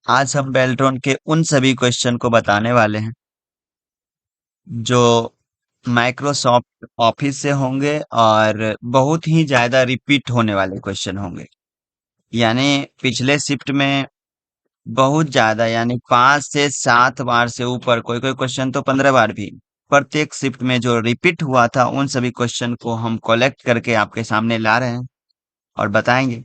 आज हम बेल्ट्रॉन के उन सभी क्वेश्चन को बताने वाले हैं जो माइक्रोसॉफ्ट ऑफिस से होंगे और बहुत ही ज्यादा रिपीट होने वाले क्वेश्चन होंगे। यानी पिछले शिफ्ट में बहुत ज्यादा, यानी 5 से 7 बार से ऊपर, कोई कोई क्वेश्चन तो 15 बार भी। प्रत्येक शिफ्ट में जो रिपीट हुआ था उन सभी क्वेश्चन को हम कलेक्ट करके आपके सामने ला रहे हैं और बताएंगे।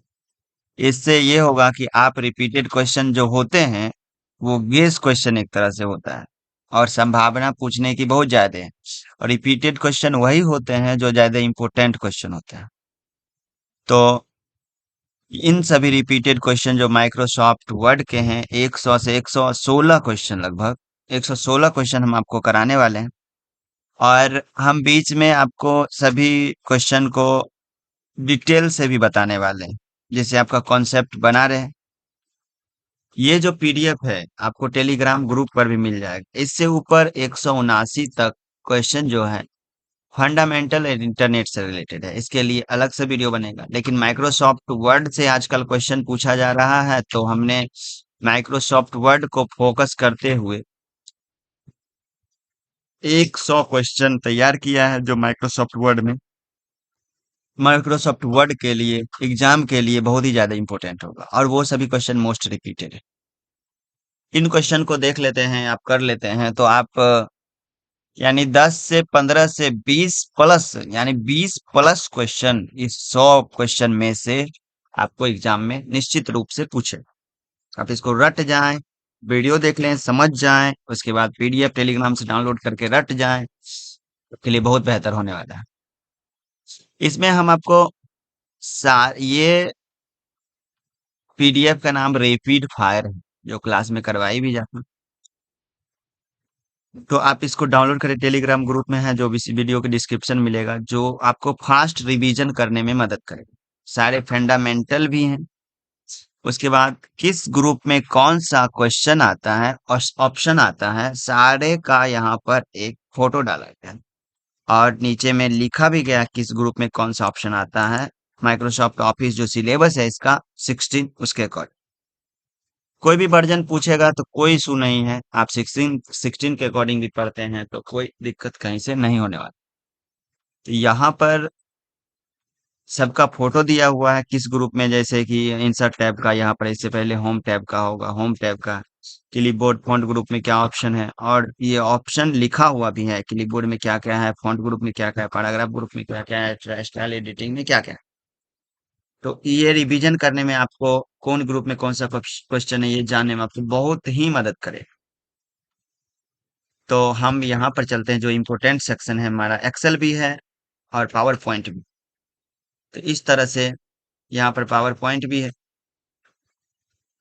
इससे ये होगा कि आप रिपीटेड क्वेश्चन जो होते हैं वो गेस क्वेश्चन एक तरह से होता है और संभावना पूछने की बहुत ज्यादा है। और रिपीटेड क्वेश्चन वही होते हैं जो ज्यादा इंपॉर्टेंट क्वेश्चन होते हैं। तो इन सभी रिपीटेड क्वेश्चन जो माइक्रोसॉफ्ट वर्ड के हैं, 100 से 116 क्वेश्चन, लगभग 116 क्वेश्चन हम आपको कराने वाले हैं। और हम बीच में आपको सभी क्वेश्चन को डिटेल से भी बताने वाले हैं, जिससे आपका कॉन्सेप्ट बना रहे। ये जो पीडीएफ है आपको टेलीग्राम ग्रुप पर भी मिल जाएगा। इससे ऊपर 179 तक क्वेश्चन जो है फंडामेंटल एंड इंटरनेट से रिलेटेड है। इसके लिए अलग से वीडियो बनेगा। लेकिन माइक्रोसॉफ्ट वर्ड से आजकल क्वेश्चन पूछा जा रहा है, तो हमने माइक्रोसॉफ्ट वर्ड को फोकस करते हुए 100 क्वेश्चन तैयार किया है, जो माइक्रोसॉफ्ट वर्ड के लिए, एग्जाम के लिए बहुत ही ज्यादा इंपॉर्टेंट होगा। और वो सभी क्वेश्चन मोस्ट रिपीटेड है। इन क्वेश्चन को देख लेते हैं, आप कर लेते हैं तो आप यानी 10 से 15 से 20 प्लस, यानी 20 प्लस क्वेश्चन इस 100 क्वेश्चन में से आपको एग्जाम में निश्चित रूप से पूछे। आप इसको रट जाएं, वीडियो देख लें, समझ जाएं, उसके बाद पीडीएफ टेलीग्राम से डाउनलोड करके रट जाएं, आपके लिए बहुत बेहतर होने वाला है। इसमें हम आपको ये पीडीएफ का नाम रैपिड फायर है, जो क्लास में करवाई भी जाती है। तो आप इसको डाउनलोड करें, टेलीग्राम ग्रुप में है, जो भी इस वीडियो के डिस्क्रिप्शन मिलेगा, जो आपको फास्ट रिवीजन करने में मदद करेगा। सारे फंडामेंटल भी हैं। उसके बाद किस ग्रुप में कौन सा क्वेश्चन आता है और ऑप्शन आता है, सारे का यहाँ पर एक फोटो डाला गया है। और नीचे में लिखा भी गया किस ग्रुप में कौन सा ऑप्शन आता है। माइक्रोसॉफ्ट ऑफिस जो सिलेबस है इसका 16, उसके अकॉर्डिंग कोई भी वर्जन पूछेगा तो कोई इशू नहीं है। आप 16 के अकॉर्डिंग भी पढ़ते हैं तो कोई दिक्कत कहीं से नहीं होने वाली। तो यहाँ पर सबका फोटो दिया हुआ है किस ग्रुप में, जैसे कि इंसर्ट टैब का यहाँ पर, इससे पहले होम टैब का होगा, होम टैब का क्लिपबोर्ड फॉन्ट ग्रुप में क्या ऑप्शन है, और ये ऑप्शन लिखा हुआ भी है क्लिपबोर्ड में क्या क्या है, फॉन्ट ग्रुप में क्या क्या है, पैराग्राफ ग्रुप में क्या क्या है, स्टाइल एडिटिंग में क्या क्या है। तो ये रिवीजन करने में आपको कौन ग्रुप में कौन सा क्वेश्चन है ये जानने में आपको बहुत ही मदद करे। तो हम यहाँ पर चलते हैं, जो इम्पोर्टेंट सेक्शन है हमारा, एक्सेल भी है और पावर पॉइंट भी। तो इस तरह से यहाँ पर पावर पॉइंट भी है,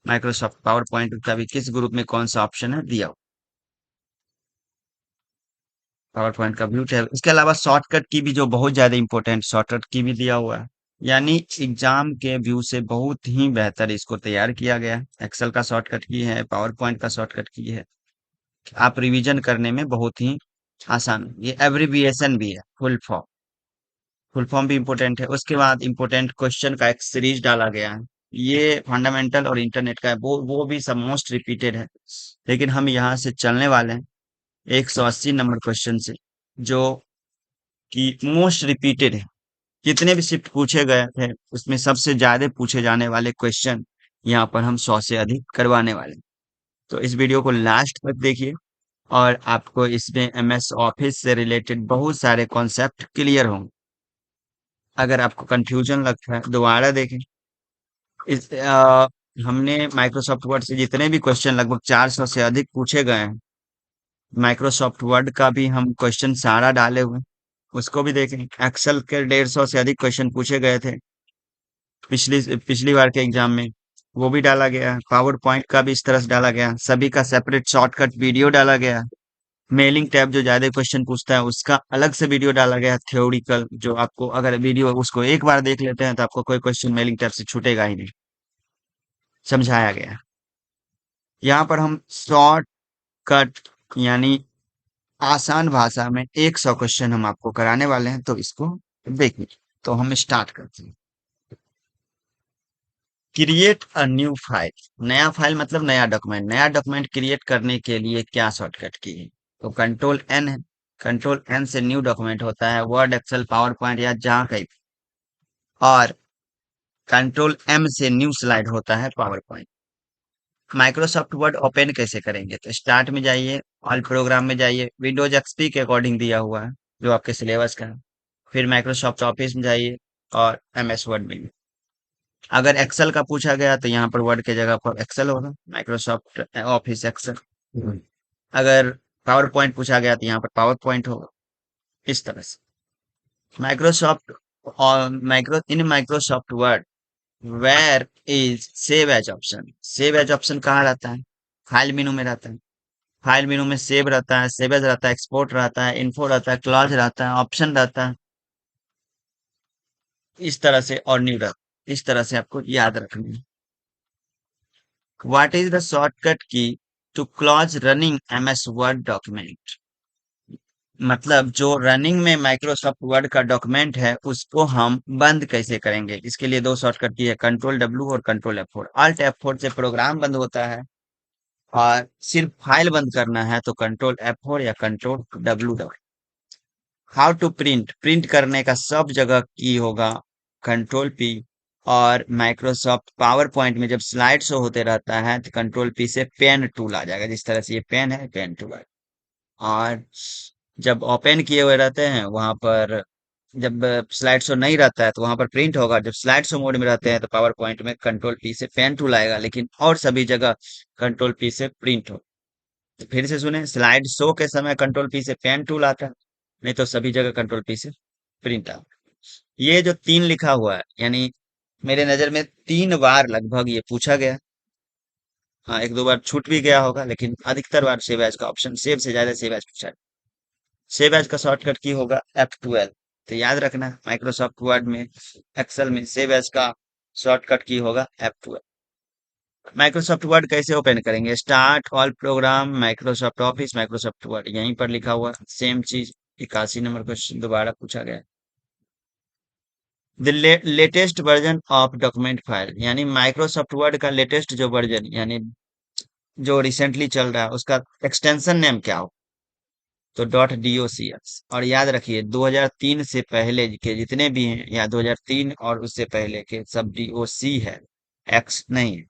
माइक्रोसॉफ्ट पावर पॉइंट का भी किस ग्रुप में कौन सा ऑप्शन है दिया हुआ, पावर पॉइंट का व्यू टैब। इसके अलावा शॉर्टकट की भी, जो बहुत ज्यादा इंपॉर्टेंट, शॉर्टकट की भी दिया हुआ है। यानी एग्जाम के व्यू से बहुत ही बेहतर इसको तैयार किया गया है। एक्सेल का शॉर्टकट की है, पावर पॉइंट का शॉर्टकट की है। आप रिवीजन करने में बहुत ही आसान। ये एब्रिविएशन भी है, फुल फॉर्म भी इम्पोर्टेंट है। उसके बाद इम्पोर्टेंट क्वेश्चन का एक सीरीज डाला गया है। ये फंडामेंटल और इंटरनेट का है, वो भी सब मोस्ट रिपीटेड है। लेकिन हम यहाँ से चलने वाले हैं 180 नंबर क्वेश्चन से, जो कि मोस्ट रिपीटेड है। जितने भी शिफ्ट पूछे गए थे उसमें सबसे ज्यादा पूछे जाने वाले क्वेश्चन यहाँ पर हम 100 से अधिक करवाने वाले हैं। तो इस वीडियो को लास्ट तक देखिए और आपको इसमें एमएस ऑफिस से रिलेटेड बहुत सारे कॉन्सेप्ट क्लियर होंगे। अगर आपको कंफ्यूजन लगता है दोबारा देखें। इस हमने माइक्रोसॉफ्ट वर्ड से जितने भी क्वेश्चन, लगभग 400 से अधिक पूछे गए हैं, माइक्रोसॉफ्ट वर्ड का भी हम क्वेश्चन सारा डाले हुए हैं, उसको भी देखें। एक्सेल के 150 से अधिक क्वेश्चन पूछे गए थे पिछली पिछली बार के एग्जाम में, वो भी डाला गया है। पावर पॉइंट का भी इस तरह से डाला गया है। सभी का सेपरेट शॉर्टकट वीडियो डाला गया है। मेलिंग टैब जो ज्यादा क्वेश्चन पूछता है उसका अलग से वीडियो डाला गया है, थ्योरिकल, जो आपको अगर वीडियो उसको एक बार देख लेते हैं तो आपको कोई क्वेश्चन मेलिंग टैब से छूटेगा ही नहीं, समझाया गया है। यहाँ पर हम शॉर्ट कट, यानी आसान भाषा में 100 क्वेश्चन हम आपको कराने वाले हैं, तो इसको देखिए। तो हम स्टार्ट करते हैं। Create a new file. नया फाइल मतलब नया डॉक्यूमेंट। नया डॉक्यूमेंट क्रिएट करने के लिए क्या शॉर्टकट की है? तो कंट्रोल एन है। कंट्रोल एन से न्यू डॉक्यूमेंट होता है, वर्ड, एक्सेल, पावर पॉइंट या जहाँ कहीं। और कंट्रोल एम से न्यू स्लाइड होता है, power point. Microsoft word open कैसे करेंगे? तो स्टार्ट में जाइए, ऑल प्रोग्राम में जाइए, विंडोज एक्सपी के अकॉर्डिंग दिया हुआ है जो आपके सिलेबस का है। फिर माइक्रोसॉफ्ट ऑफिस में जाइए और एमएस वर्ड में। अगर एक्सेल का पूछा गया तो यहाँ पर वर्ड के जगह पर एक्सेल होगा, माइक्रोसॉफ्ट ऑफिस एक्सेल। अगर पावर पॉइंट पूछा गया तो यहाँ पर पावर पॉइंट होगा। इस तरह से माइक्रोसॉफ्ट और Microsoft Word, where is save as option? Save as option कहाँ रहता है? फाइल मेनू में रहता है। फाइल मेनू में सेव रहता है, सेव एज रहता है, एक्सपोर्ट रहता है, इन्फो रहता है, क्लॉज रहता है, ऑप्शन रहता है। इस तरह से और न्यू रहता है। इस तरह से आपको याद रखना है। What is the shortcut key to close running MS Word document? मतलब जो रनिंग में माइक्रोसॉफ्ट वर्ड का डॉक्यूमेंट है उसको हम बंद कैसे करेंगे? इसके लिए दो शॉर्टकट की है, कंट्रोल डब्ल्यू और कंट्रोल F4। अल्ट F4 से प्रोग्राम बंद होता है, और सिर्फ फाइल बंद करना है तो कंट्रोल F4 या कंट्रोल डब्ल्यू दबाएं। हाउ टू प्रिंट, प्रिंट करने का सब जगह की होगा कंट्रोल पी। और माइक्रोसॉफ्ट पावर पॉइंट में जब स्लाइड शो होते रहता है तो कंट्रोल पी से पेन टूल आ जाएगा, जिस तरह से ये पेन है, पेन टूल आएगा। और जब ओपन किए हुए रहते हैं वहां पर, जब स्लाइड शो नहीं रहता है तो वहां पर प्रिंट होगा। जब स्लाइड शो मोड में रहते हैं तो पावर पॉइंट में कंट्रोल पी से पेन टूल आएगा, लेकिन और सभी जगह कंट्रोल पी से प्रिंट हो। तो फिर से सुने, स्लाइड शो के समय कंट्रोल पी से पेन टूल आता है, नहीं तो सभी जगह कंट्रोल पी से प्रिंट आता है। ये जो तीन लिखा हुआ है, यानी मेरे नजर में 3 बार लगभग ये पूछा गया। हाँ, एक दो बार छूट भी गया होगा, लेकिन अधिकतर बार सेव एज का ऑप्शन, सेव से ज्यादा सेव एज पूछा है। सेव एज का शॉर्टकट की होगा F12। तो याद रखना, माइक्रोसॉफ्ट वर्ड में, एक्सेल में सेव एज का शॉर्टकट की होगा F12। माइक्रोसॉफ्ट वर्ड कैसे ओपन करेंगे? Start, all programme, Microsoft office, Microsoft word, यहीं पर लिखा हुआ सेम चीज। 81 नंबर क्वेश्चन दोबारा पूछा गया। The latest version of document file, यानी माइक्रोसॉफ्ट वर्ड का लेटेस्ट जो वर्जन, यानी जो रिसेंटली चल रहा है, उसका एक्सटेंशन नेम क्या हो? तो .docx। और याद रखिए 2003 से पहले के जितने भी हैं, या 2003 और उससे पहले के सब DOC है, एक्स नहीं है।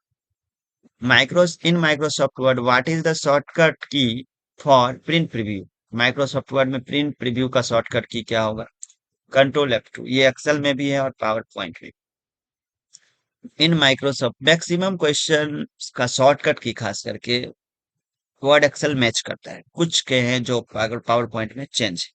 Microsoft Word, what is the shortcut key for print preview? Microsoft Word में प्रिंट प्रीव्यू का शॉर्टकट की क्या होगा? Control F2। ये एक्सेल में भी है और पावर पॉइंट में। इन माइक्रोसॉफ्ट मैक्सिमम क्वेश्चन का शॉर्टकट की खास करके वर्ड एक्सेल मैच करता है, कुछ के हैं जो पावर पॉइंट में चेंज।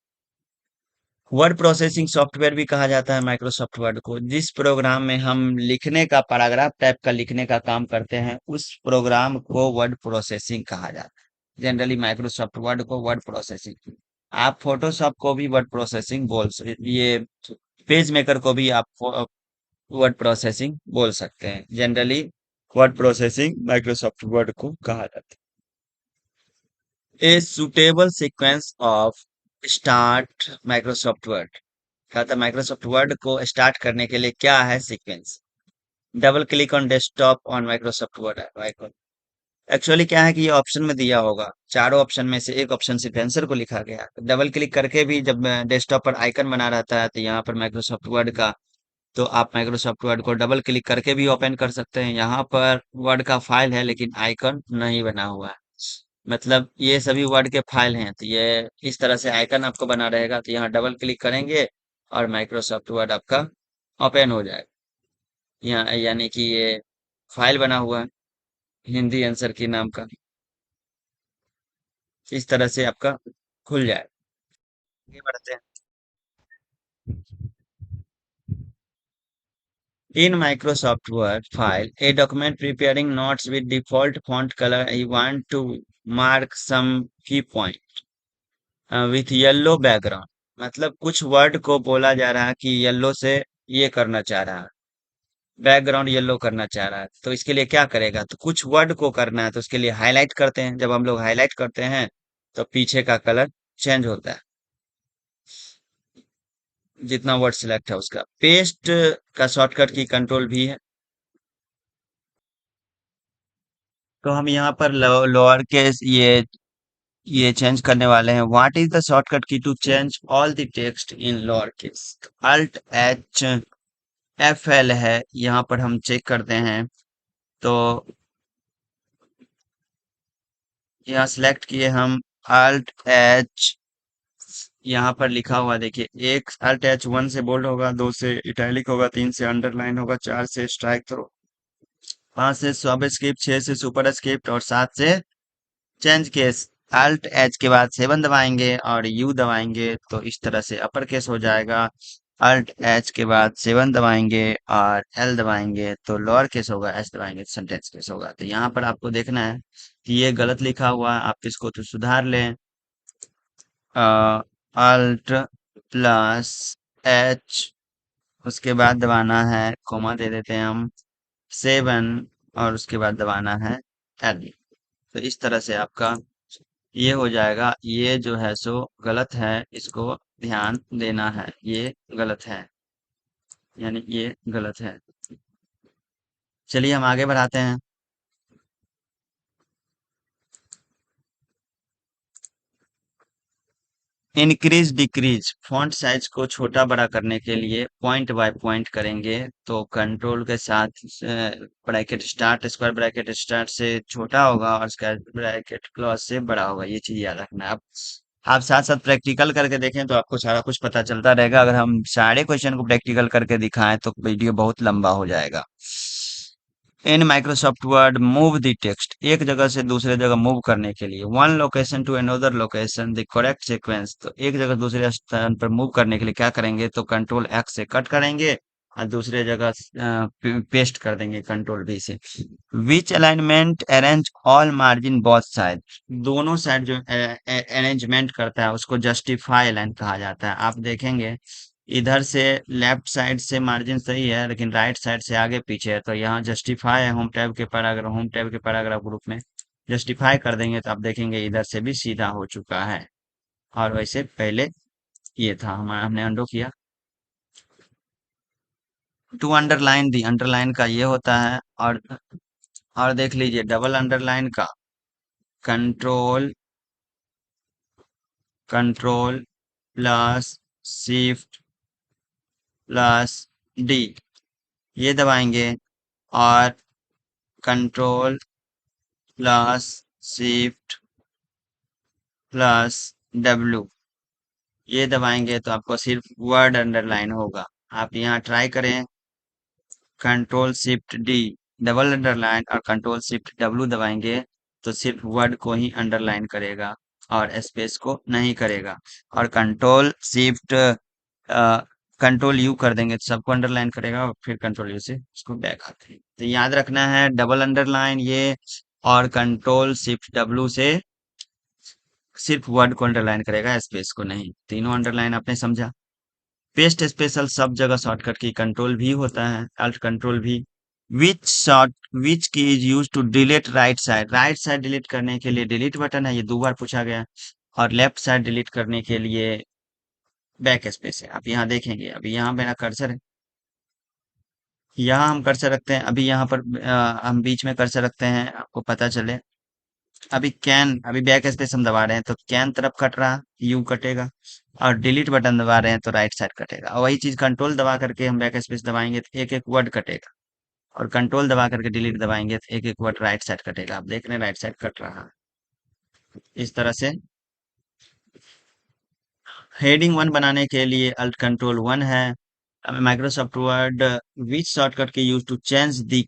वर्ड प्रोसेसिंग सॉफ्टवेयर भी कहा जाता है माइक्रोसॉफ्ट वर्ड को। जिस प्रोग्राम में हम लिखने का, पैराग्राफ टाइप का लिखने का काम करते हैं, उस प्रोग्राम को वर्ड प्रोसेसिंग कहा जाता है। जनरली माइक्रोसॉफ्ट वर्ड को वर्ड प्रोसेसिंग। आप फोटोशॉप को भी वर्ड प्रोसेसिंग ये पेज मेकर को भी आप वर्ड प्रोसेसिंग बोल सकते हैं। Generally word processing Microsoft word को कहा जाता है। A suitable sequence of start Microsoft word, क्या था? माइक्रोसॉफ्ट वर्ड को स्टार्ट करने के लिए क्या है sequence? Double click on desktop on Microsoft word icon. Actually क्या है कि ये ऑप्शन में दिया होगा, चारों ऑप्शन में से एक ऑप्शन सिर्फ आंसर को लिखा गया है। डबल क्लिक करके भी जब डेस्कटॉप पर आइकन बना रहता है तो यहाँ पर माइक्रोसॉफ्ट वर्ड का, तो आप माइक्रोसॉफ्ट वर्ड को डबल क्लिक करके भी ओपन कर सकते हैं। यहाँ पर वर्ड का फाइल है लेकिन आइकन नहीं बना हुआ है। मतलब ये सभी वर्ड के फाइल हैं, तो ये इस तरह से आइकन आपको बना रहेगा, तो यहाँ डबल क्लिक करेंगे और माइक्रोसॉफ्ट वर्ड आपका ओपन हो जाएगा। यहाँ यानी कि ये फाइल बना हुआ है हिंदी आंसर की नाम का, इस तरह से आपका खुल जाए। आगे बढ़ते हैं। In Microsoft Word file, a document preparing notes with default font color, I want to mark some key point with yellow background। मतलब कुछ वर्ड को बोला जा रहा है कि येलो से ये करना चाह रहा है, बैकग्राउंड येलो करना चाह रहा है, तो इसके लिए क्या करेगा? तो कुछ वर्ड को करना है तो उसके लिए हाईलाइट करते हैं। जब हम लोग हाईलाइट करते हैं तो पीछे का कलर चेंज होता है, जितना वर्ड सिलेक्ट है उसका। पेस्ट का शॉर्टकट की कंट्रोल भी है। तो हम यहाँ पर लोअर केस ये चेंज करने वाले हैं। What is the shortcut key to change all the text in lower case? Alt H F L है, यहाँ पर हम चेक करते हैं। तो यहाँ सिलेक्ट किए हम अल्ट एच, यहाँ पर लिखा हुआ देखिए, एक अल्ट एच वन से बोल्ड होगा, दो से इटैलिक होगा, तीन से अंडरलाइन होगा, चार से स्ट्राइक थ्रो, पांच से सब स्क्रिप्ट, छह से सुपर स्क्रिप्ट और सात से चेंज केस। अल्ट एच के बाद सेवन दबाएंगे और यू दबाएंगे तो इस तरह से अपर केस हो जाएगा। अल्ट एच के बाद सेवन दबाएंगे और एल दबाएंगे तो लोअर केस होगा, एच दबाएंगे तो सेंटेंस केस होगा। तो यहाँ पर आपको देखना है कि ये गलत लिखा हुआ है, आप इसको तो सुधार लें। अल्ट प्लस एच, उसके बाद दबाना है, कोमा दे देते हैं हम, सेवन, और उसके बाद दबाना है एल। तो इस तरह से आपका ये हो जाएगा। ये जो है सो गलत है, इसको ध्यान देना है, ये गलत है, यानी ये गलत है। चलिए हम आगे बढ़ाते हैं। इंक्रीज डिक्रीज फॉन्ट साइज को छोटा बड़ा करने के लिए पॉइंट बाय पॉइंट करेंगे। तो कंट्रोल के साथ bracket start, square bracket start से छोटा होगा और स्क्वायर ब्रैकेट क्लोज से बड़ा होगा, ये चीज याद रखना है। आप साथ साथ प्रैक्टिकल करके देखें तो आपको सारा कुछ पता चलता रहेगा। अगर हम सारे क्वेश्चन को प्रैक्टिकल करके दिखाएं तो वीडियो बहुत लंबा हो जाएगा। In Microsoft Word move the text, एक जगह से दूसरे जगह मूव करने के लिए, one location to another location the correct sequence, तो एक जगह दूसरे स्थान पर मूव करने के लिए क्या करेंगे, तो कंट्रोल एक्स से कट करेंगे और दूसरे जगह पेस्ट कर देंगे कंट्रोल वी से। Which alignment arrange all margin both side, दोनों साइड जो अरेंजमेंट करता है उसको जस्टिफाई अलाइन कहा जाता है। आप देखेंगे इधर से लेफ्ट साइड से मार्जिन सही है लेकिन राइट साइड से आगे पीछे है, तो यहाँ जस्टिफाई है, होम टैब के पैराग्राफ ग्रुप में जस्टिफाई कर देंगे तो आप देखेंगे इधर से भी सीधा हो चुका है। और वैसे पहले ये था, हमने अंडो किया। टू अंडरलाइन दी, अंडरलाइन का ये होता है। और देख लीजिए डबल अंडरलाइन का, control control plus shift plus D, ये दबाएंगे, और control plus shift plus W, ये दबाएंगे तो आपको सिर्फ वर्ड अंडरलाइन होगा। आप यहाँ ट्राई करें, control shift D double underline और कंट्रोल शिफ्ट डब्लू दबाएंगे तो सिर्फ वर्ड को ही अंडरलाइन करेगा और स्पेस को नहीं करेगा। और कंट्रोल शिफ्ट कंट्रोल यू कर देंगे तो सबको अंडरलाइन करेगा और फिर कंट्रोल यू से उसको बैक आते हैं। तो याद रखना है डबल अंडरलाइन ये, और कंट्रोल शिफ्ट डब्लू से सिर्फ वर्ड को अंडरलाइन करेगा, स्पेस को नहीं। तीनों अंडरलाइन आपने समझा। पेस्ट स्पेशल सब जगह शॉर्टकट की कंट्रोल भी होता है, अल्ट कंट्रोल भी। Which key is use to delete right side, right side delete करने के लिए डिलीट बटन है, ये दो बार पूछा गया। और लेफ्ट साइड डिलीट करने के लिए बैक स्पेस है। आप यहाँ देखेंगे, अभी यहाँ मेरा कर्सर है, यहाँ हम कर्सर रखते हैं, अभी यहाँ पर हम बीच में कर्सर रखते हैं, आपको पता चले। अभी बैक स्पेस हम दबा रहे हैं तो कैन तरफ कट रहा, यू कटेगा। और डिलीट बटन दबा रहे हैं तो राइट साइड कटेगा। और वही चीज कंट्रोल दबा करके हम बैक स्पेस दबाएंगे तो एक एक वर्ड कटेगा, और कंट्रोल दबा करके डिलीट दबाएंगे तो एक एक वर्ड राइट साइड कटेगा। आप देख रहे हैं राइट साइड कट रहा है। इस तरह से हेडिंग वन बनाने के लिए अल्ट कंट्रोल वन है। Microsoft Word which shortcut key use to change the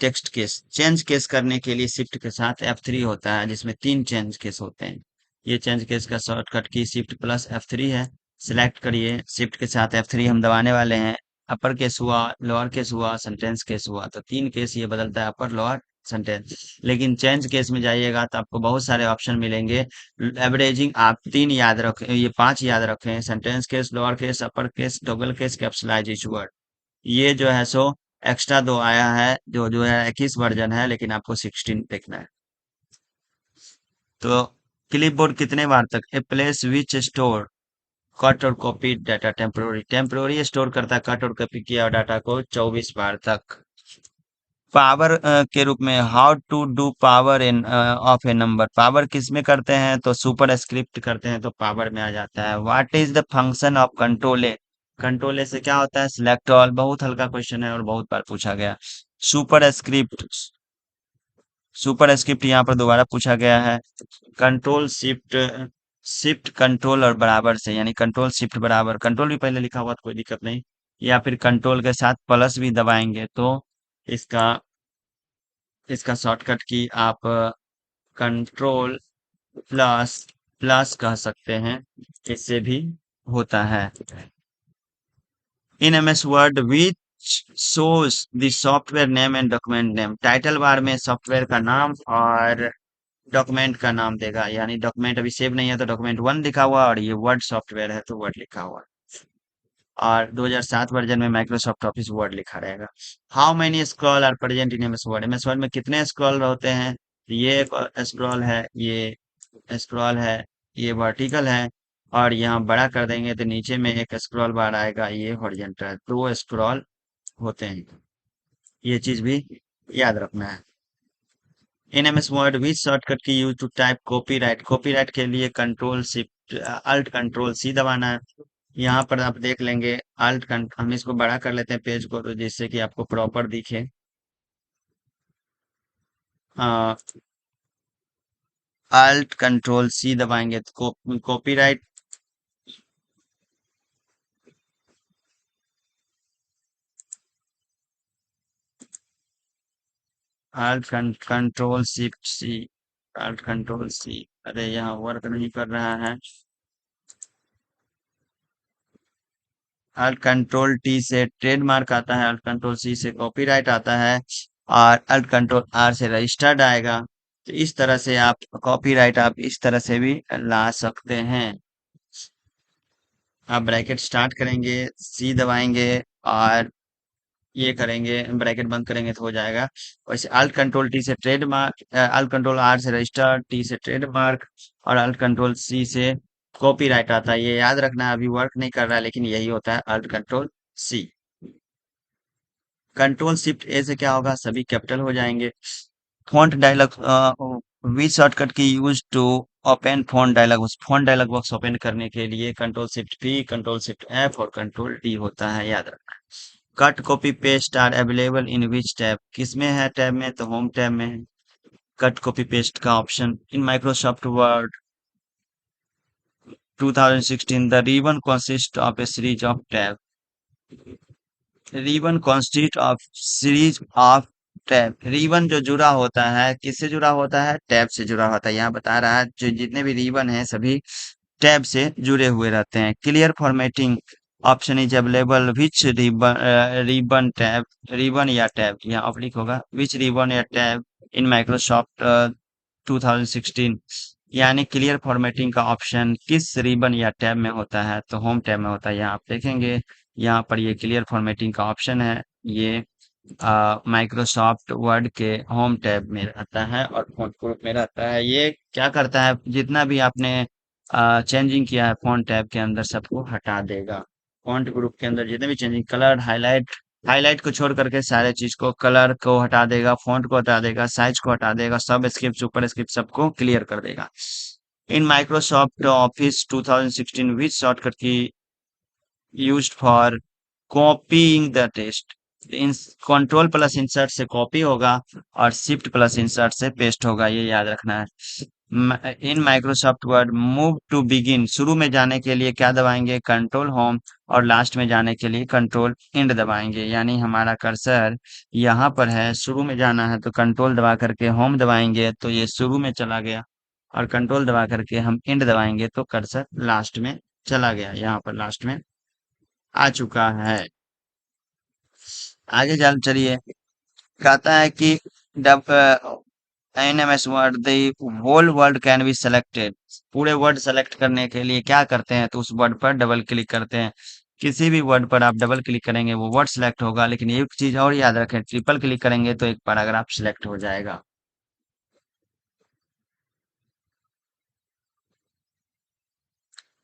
text case, change case करने के लिए शिफ्ट के साथ F3 होता है, जिसमें तीन चेंज केस होते हैं। ये चेंज केस का शॉर्टकट की शिफ्ट प्लस F3 है। सिलेक्ट करिए, शिफ्ट के साथ F3 हम दबाने वाले हैं। अपर केस हुआ, लोअर केस हुआ, सेंटेंस केस हुआ, तो तीन केस ये बदलता है, अपर लोअर सेंटेंस। लेकिन चेंज केस में जाइएगा तो आपको बहुत सारे ऑप्शन मिलेंगे। एवरेजिंग आप तीन याद रखें, ये पांच याद रखें, sentence case, lower case, upper case, double case, capitalize each word. ये जो है सो एक्स्ट्रा दो आया है, जो है 21 वर्जन है, लेकिन आपको 16 देखना है। तो क्लिपबोर्ड कितने बार तक, a place which store cut और copy data temporary, temporary store करता है कट और कॉपी किया डाटा को 24 बार तक। पावर के रूप में how to do power in of a number, power किस में करते हैं तो सुपर स्क्रिप्ट करते हैं तो पावर में आ जाता है। What is the function of control A, control ए से क्या होता है सिलेक्ट ऑल, बहुत हल्का क्वेश्चन है और बहुत बार पूछा गया। सुपर स्क्रिप्ट, सुपर स्क्रिप्ट यहाँ पर दोबारा पूछा गया है। कंट्रोल शिफ्ट, शिफ्ट कंट्रोल और बराबर से, यानी कंट्रोल शिफ्ट बराबर, कंट्रोल भी पहले लिखा हुआ तो कोई दिक्कत नहीं, या फिर कंट्रोल के साथ प्लस भी दबाएंगे तो इसका इसका शॉर्टकट की आप कंट्रोल प्लस प्लस कह सकते हैं, इससे भी होता है। In MS Word which shows the software name and document name, title bar में सॉफ्टवेयर का नाम और डॉक्यूमेंट का नाम देगा, यानी डॉक्यूमेंट अभी सेव नहीं है तो डॉक्यूमेंट 1 लिखा हुआ और ये वर्ड सॉफ्टवेयर है तो वर्ड लिखा हुआ, और 2007 वर्जन में माइक्रोसॉफ्ट ऑफिस वर्ड लिखा रहेगा। How many scroll are present in MS Word, MS Word में कितने स्क्रॉल होते हैं, ये स्क्रॉल है, ये स्क्रॉल है, ये वर्टिकल है, और यहाँ बड़ा कर देंगे तो नीचे में एक स्क्रॉल बार आएगा, ये हॉरिजॉन्टल, दो स्क्रॉल होते हैं, ये चीज भी याद रखना है। In MS Word which shortcut key use to type copyright, copyright के लिए control shift alt control C दबाना है। यहाँ पर आप देख लेंगे हम इसको बड़ा कर लेते हैं पेज को तो जिससे कि आपको प्रॉपर दिखे। अल्ट कंट्रोल सी दबाएंगे तो copyright, alt control shift C, alt control C, अरे यहाँ वर्क नहीं कर रहा है। अल्ट कंट्रोल टी से ट्रेडमार्क आता है, अल्ट कंट्रोल सी से कॉपीराइट आता है, और अल्ट कंट्रोल आर से रजिस्टर्ड आएगा। तो इस तरह से आप कॉपीराइट आप इस तरह से भी ला सकते हैं। आप ब्रैकेट स्टार्ट करेंगे, सी दबाएंगे और ये करेंगे, ब्रैकेट बंद करेंगे तो हो जाएगा। वैसे अल्ट कंट्रोल टी से ट्रेडमार्क, अल्ट कंट्रोल आर से रजिस्टर, टी से ट्रेडमार्क, और अल्ट कंट्रोल सी से कॉपीराइट आता है। ये याद रखना है, अभी वर्क नहीं कर रहा है लेकिन यही होता है alt control C. Control shift A से क्या होगा, सभी कैपिटल हो जाएंगे। Font dialog, we shortcut key use to open font dialog box, font dialog box open करने के लिए control shift P, control shift F और कंट्रोल डी होता है, याद रखना। Cut copy paste are available in which tab, किसमें है टैब में तो होम टैब में है कट कॉपी पेस्ट का option. In Microsoft Word 2016 the ribbon consist of a series of tab, ribbon consist of series of tab, ribbon जो जुड़ा होता है किससे जुड़ा होता है, टैब से जुड़ा होता है। यहाँ बता रहा है जो जितने भी रिबन है सभी टैब से जुड़े हुए रहते हैं। Clear formatting option is available which ribbon, ribbon tab, ribbon या टैब, यहाँ ऑब्लिक होगा, विच रिबन या टैब इन माइक्रोसॉफ्ट 2016, यानी क्लियर फॉर्मेटिंग का ऑप्शन किस रिबन या टैब में होता है तो होम टैब में होता है। यहाँ आप देखेंगे यहाँ पर ये क्लियर फॉर्मेटिंग का ऑप्शन है, ये माइक्रोसॉफ्ट वर्ड के होम टैब में रहता है और फॉन्ट ग्रुप में रहता है। ये क्या करता है, जितना भी आपने चेंजिंग किया है फॉन्ट टैब के अंदर सबको हटा देगा। फॉन्ट ग्रुप के अंदर जितने भी चेंजिंग, कलर, हाईलाइट, हाईलाइट को छोड़ करके सारे चीज को, कलर को हटा देगा, फॉन्ट को हटा देगा, साइज को हटा देगा, सब स्क्रिप्ट सुपर स्क्रिप्ट सबको क्लियर कर देगा। In Microsoft Office 2016 which shortcut key used for copying the text, इन कंट्रोल प्लस इंसर्ट से कॉपी होगा और शिफ्ट प्लस इंसर्ट से पेस्ट होगा, ये याद रखना है। In Microsoft Word move to begin, शुरू में जाने के लिए क्या दबाएंगे कंट्रोल होम, और लास्ट में जाने के लिए कंट्रोल इंड दबाएंगे, यानी हमारा कर्सर यहाँ पर है, शुरू में जाना है तो कंट्रोल दबा करके होम दबाएंगे तो ये शुरू में चला गया, और कंट्रोल दबा करके हम इंड दबाएंगे तो कर्सर लास्ट में चला गया, यहाँ पर लास्ट में आ चुका है। आगे चल चलिए, कहता है कि जब in MS word the whole word can be selected, पूरे वर्ड सेलेक्ट करने के लिए क्या करते हैं तो उस वर्ड पर डबल क्लिक करते हैं। किसी भी वर्ड पर आप डबल क्लिक करेंगे वो वर्ड सेलेक्ट होगा, लेकिन एक चीज और याद रखें, ट्रिपल क्लिक करेंगे तो एक पैराग्राफ सिलेक्ट हो जाएगा।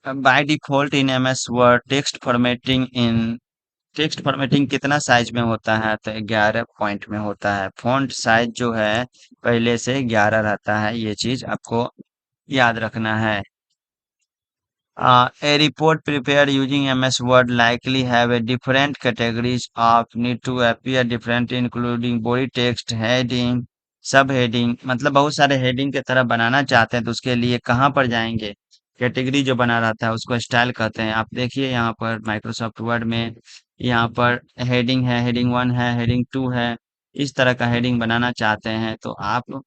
By default in MS word text formatting in text formatting कितना साइज में होता है? तो 11 पॉइंट में होता है। फॉन्ट साइज जो है पहले से 11 रहता है, ये चीज आपको याद रखना है। A report prepared using MS Word likely have a different categories of need to appear different including body text, heading, सब हेडिंग, मतलब बहुत सारे हेडिंग के तरह बनाना चाहते हैं तो उसके लिए कहाँ पर जाएंगे? कैटेगरी जो बना रहता है उसको स्टाइल कहते हैं। आप देखिए यहाँ पर माइक्रोसॉफ्ट वर्ड में, यहाँ पर हेडिंग है, हेडिंग 1 है, हेडिंग 2 है। इस तरह का हेडिंग बनाना चाहते हैं तो आप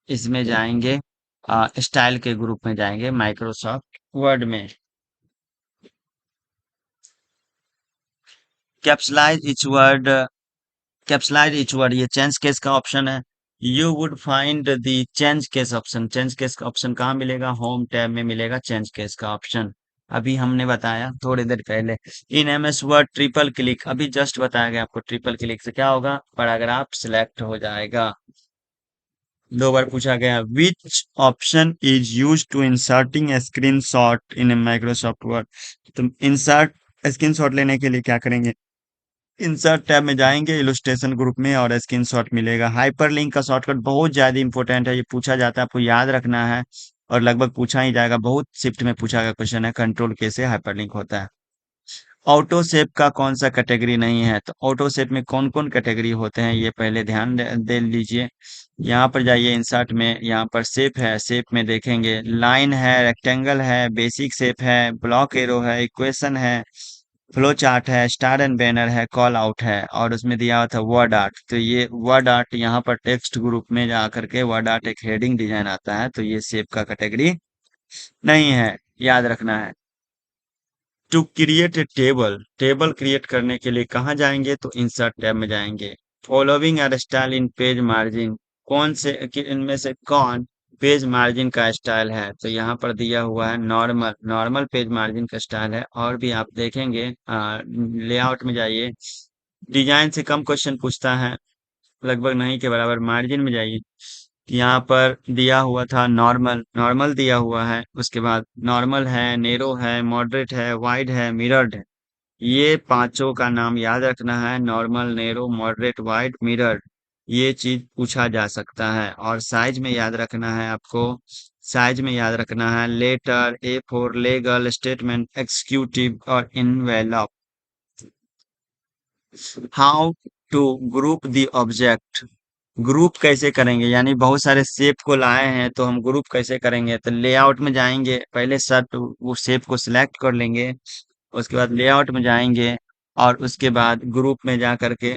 इसमें जाएंगे, स्टाइल के ग्रुप में जाएंगे माइक्रोसॉफ्ट वर्ड में। कैप्सलाइज इच वर्ड, कैप्सलाइज इच वर्ड, ये चेंज केस का ऑप्शन है। You would find the change case option. Change case का ऑप्शन कहाँ मिलेगा? होम टैब में मिलेगा चेंज केस का ऑप्शन। अभी हमने बताया थोड़ी देर पहले। इन एमएस वर्ड ट्रिपल क्लिक, अभी जस्ट बताया गया आपको, ट्रिपल क्लिक से क्या होगा? पैराग्राफ सिलेक्ट हो जाएगा। 2 बार पूछा गया, which option is use to inserting screenshot in Microsoft Word. तो इंसर्ट स्क्रीन शॉट लेने के लिए क्या करेंगे? इंसर्ट टैब में जाएंगे, इलस्ट्रेशन ग्रुप में, और स्क्रीनशॉट मिलेगा। हाइपरलिंक का शॉर्टकट बहुत ज्यादा इंपॉर्टेंट है, ये पूछा जाता है, आपको याद रखना है और लगभग पूछा ही जाएगा। बहुत शिफ्ट में पूछा गया क्वेश्चन है, कंट्रोल के से हाइपरलिंक होता है। ऑटो सेव का कौन सा कैटेगरी नहीं है? तो ऑटो सेव में कौन कौन कैटेगरी होते हैं ये पहले ध्यान दे लीजिए। यहाँ पर जाइए इंसर्ट में, यहाँ पर शेप है, शेप में देखेंगे लाइन है, रेक्टेंगल है, बेसिक शेप है, ब्लॉक एरो है, इक्वेशन है, फ्लो चार्ट है, स्टार एंड बैनर है, कॉल आउट है, और उसमें दिया हुआ था वर्ड आर्ट। तो ये वर्ड आर्ट यहाँ पर टेक्स्ट ग्रुप में जा करके वर्ड आर्ट एक हेडिंग डिजाइन आता है, तो ये शेप का कैटेगरी नहीं है, याद रखना है। To create a table, table create करने के लिए कहाँ जाएंगे? तो इंसर्ट टैब में जाएंगे। Following are style in page margin, कौन से इनमें से कौन पेज मार्जिन का स्टाइल है? तो यहाँ पर दिया हुआ है नॉर्मल, नॉर्मल पेज मार्जिन का स्टाइल है। और भी आप देखेंगे, लेआउट में जाइए, डिजाइन से कम क्वेश्चन पूछता है, लगभग नहीं के बराबर। मार्जिन में जाइए, यहाँ पर दिया हुआ था नॉर्मल, नॉर्मल दिया हुआ है, उसके बाद नॉर्मल है, नेरो है, मॉडरेट है, वाइड है, मिरर्ड है। ये पांचों का नाम याद रखना है, normal, narrow, moderate, wide, mirrored. ये चीज पूछा जा सकता है। और साइज में याद रखना है आपको, साइज में याद रखना है letter A4, legal, statement, executive और envelope. How to group the object, group कैसे करेंगे? यानी बहुत सारे शेप को लाए हैं तो हम ग्रुप कैसे करेंगे? तो लेआउट में जाएंगे, पहले सर्ट वो शेप को सिलेक्ट कर लेंगे, उसके बाद लेआउट में जाएंगे, और उसके बाद ग्रुप में जा करके,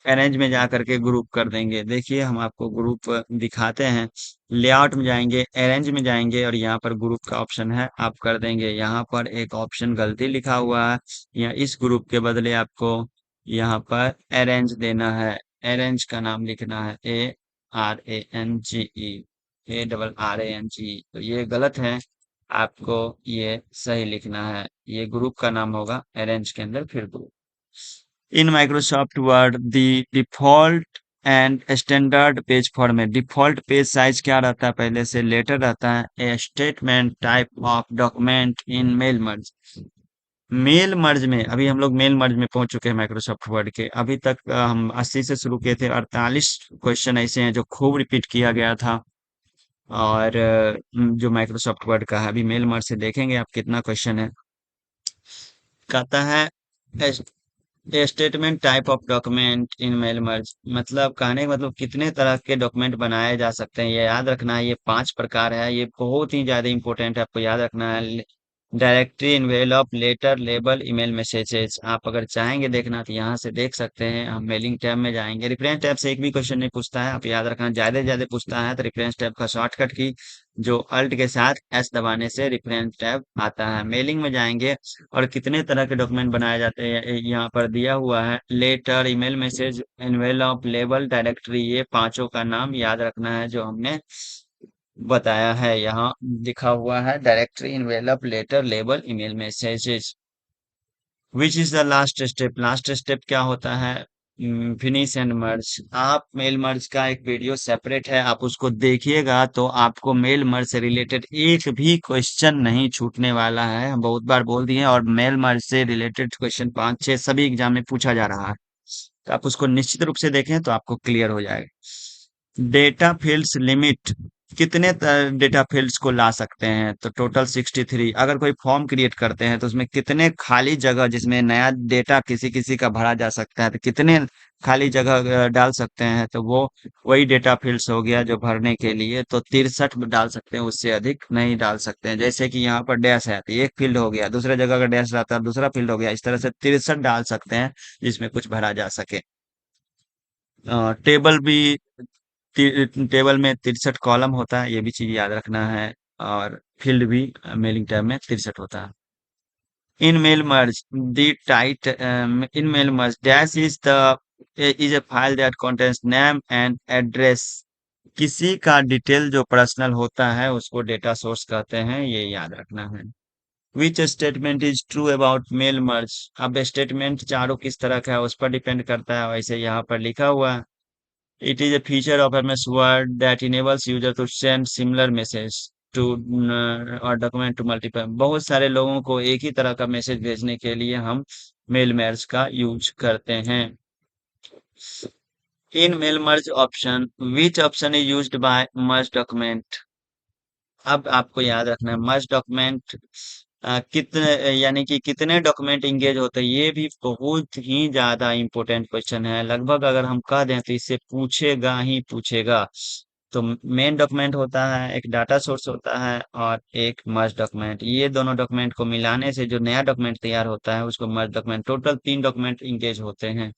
अरेंज में जा करके ग्रुप कर देंगे। देखिए हम आपको ग्रुप दिखाते हैं। लेआउट में जाएंगे, अरेंज में जाएंगे, और यहाँ पर ग्रुप का ऑप्शन है, आप कर देंगे। यहाँ पर एक ऑप्शन गलती लिखा हुआ है, या इस ग्रुप के बदले आपको यहाँ पर अरेंज देना है। अरेंज का नाम लिखना है ARANGE, ARRANGE, तो ये गलत है, आपको ये सही लिखना है। ये ग्रुप का नाम होगा, अरेंज के अंदर फिर group. In Microsoft Word the default and standard page format, default page size क्या रहता है? पहले से लेटर रहता है। A statement type of document in mail merge, mail merge में, अभी हम लोग मेल मर्ज में पहुंच चुके हैं माइक्रोसॉफ्ट वर्ड के। अभी तक हम 80 से शुरू किए थे, 48 क्वेश्चन ऐसे हैं जो खूब रिपीट किया गया था। और जो माइक्रोसॉफ्ट वर्ड का है, अभी मेल मर्ज से देखेंगे आप कितना क्वेश्चन है। कहता है statement type of document in mail merge, मतलब कहने का मतलब कितने तरह के डॉक्यूमेंट बनाए जा सकते हैं, ये याद रखना है। ये 5 प्रकार है, ये बहुत ही ज्यादा इंपॉर्टेंट है, आपको याद रखना है। Directory, envelope, letter, label, email messages. आप अगर चाहेंगे देखना तो यहाँ से देख सकते हैं। हम मेलिंग टैब में जाएंगे, रेफरेंस टैब से एक भी क्वेश्चन नहीं पूछता है, आप याद रखना। ज्यादा से ज्यादा पूछता है तो रेफरेंस टैब का शॉर्टकट की जो अल्ट के साथ एस दबाने से रेफरेंस टैब आता है। मेलिंग में जाएंगे, और कितने तरह के डॉक्यूमेंट बनाए जाते हैं यहाँ पर दिया हुआ है, letter, email message, envelope, label, directory. ये पांचों का नाम याद रखना है जो हमने बताया है। यहाँ लिखा हुआ है directory, envelope, letter, label, email messages. Which is the last step, last step क्या होता है? Finish and merge. आप मेल मर्ज का एक वीडियो सेपरेट है, आप उसको देखिएगा तो आपको मेल मर्ज से रिलेटेड एक भी क्वेश्चन नहीं छूटने वाला है। हम बहुत बार बोल दिए हैं, और मेल मर्ज से रिलेटेड क्वेश्चन 5 6 सभी एग्जाम में पूछा जा रहा है। तो आप उसको निश्चित रूप से देखें तो आपको क्लियर हो जाएगा। डेटा फील्ड्स लिमिट, कितने डेटा फील्ड्स को ला सकते हैं? तो टोटल 63। अगर कोई फॉर्म क्रिएट करते हैं तो उसमें कितने खाली जगह, जिसमें नया डेटा किसी किसी का भरा जा सकता है, तो कितने खाली जगह डाल सकते हैं? तो वो वही डेटा फील्ड्स हो गया जो भरने के लिए, तो 63 डाल सकते हैं, उससे अधिक नहीं डाल सकते हैं। जैसे कि यहाँ पर डैश है तो एक फील्ड हो गया, दूसरे जगह का डैश रहता है दूसरा फील्ड हो गया, इस तरह से 63 डाल सकते हैं जिसमें कुछ भरा जा सके। टेबल भी, टेबल में 63 कॉलम होता है, ये भी चीज याद रखना है। और फील्ड भी मेलिंग टैब में 63 होता है। In mail merge the tight in mail merge dash is a file that contains name and address। किसी का डिटेल जो पर्सनल होता है उसको डेटा सोर्स कहते हैं, ये याद रखना है। Which statement is true about mail merge. अब स्टेटमेंट चारों किस तरह का है उस पर डिपेंड करता है, वैसे यहाँ पर लिखा हुआ है। It is a feature of MS Word that enables user to send similar message to or document to multiple। बहुत सारे लोगों को एक ही तरह का मैसेज भेजने के लिए हम मेल मर्ज का यूज करते हैं। In mail merge option, which option is used by merge document. अब आपको याद रखना है मर्ज डॉक्यूमेंट कितने, यानी कि कितने डॉक्यूमेंट इंगेज होते हैं, ये भी बहुत ही ज्यादा इंपॉर्टेंट क्वेश्चन है। लगभग अगर हम कह दें तो इससे पूछेगा ही पूछेगा। तो मेन डॉक्यूमेंट होता है, एक डाटा सोर्स होता है, और एक मर्ज डॉक्यूमेंट। ये दोनों डॉक्यूमेंट को मिलाने से जो नया डॉक्यूमेंट तैयार होता है उसको मर्ज डॉक्यूमेंट। टोटल 3 डॉक्यूमेंट इंगेज होते हैं।